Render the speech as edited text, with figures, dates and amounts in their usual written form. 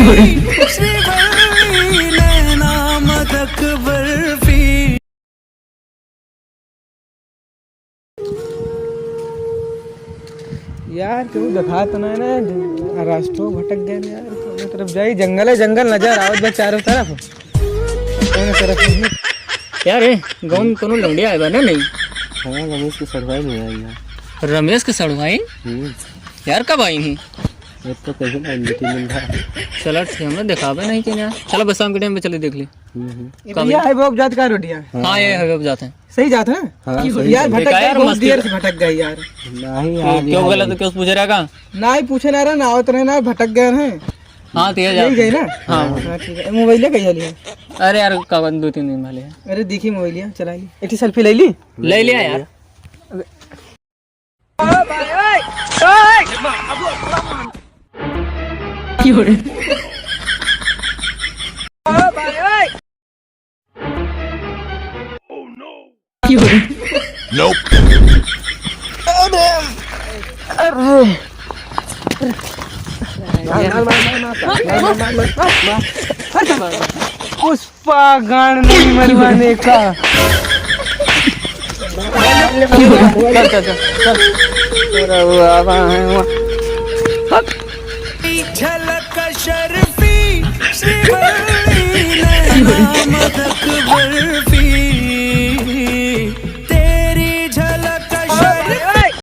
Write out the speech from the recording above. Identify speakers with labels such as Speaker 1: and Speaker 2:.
Speaker 1: श्रीवल्ली नैना मदक बर्फी।
Speaker 2: यार क्यों दिखा तो ना रास्ते भटक गए यार। दोनों तरफ जाई जंगल है, जंगल नजर आवत बा चारों तरफ। दोनों तरफ
Speaker 3: यार गाँव में कोनो लौंडिया आए बा ना नहीं?
Speaker 4: हाँ रमेश की सरवाई में आई यार।
Speaker 3: रमेश के सड़वाई यार कब आई ही?
Speaker 4: ये तो कहीं ना मीटिंग में था।
Speaker 3: चलो हमने दिखावे नहीं कि यार। चलो बस शाम के टाइम पे चले देख ली।
Speaker 2: भैया है वो जात का रोटियां।
Speaker 3: हाँ ये है, अब जाते हैं।
Speaker 2: सही जात है यार। भटक गए, बहुत देर से भटक गए यार।
Speaker 4: नहीं यार
Speaker 3: क्यों बोला तो क्यों पूछ रहा का?
Speaker 2: ना ही पूछे ना रहा ना आवत रहे ना, भटक गए हैं।
Speaker 3: हाँ तो
Speaker 2: यही गई ना। हाँ ठीक है। मोबाइल कहीं लिया?
Speaker 3: अरे यार कागज 2-3 दिन वाले हैं।
Speaker 2: अरे देखी मोबाइल चला ली, एक सेल्फी ले ली।
Speaker 3: ले लिया यार।
Speaker 2: पुष्पा गान नहीं मरवाने का।
Speaker 1: झलक शर्फी श्रीवल्ली नैना मदक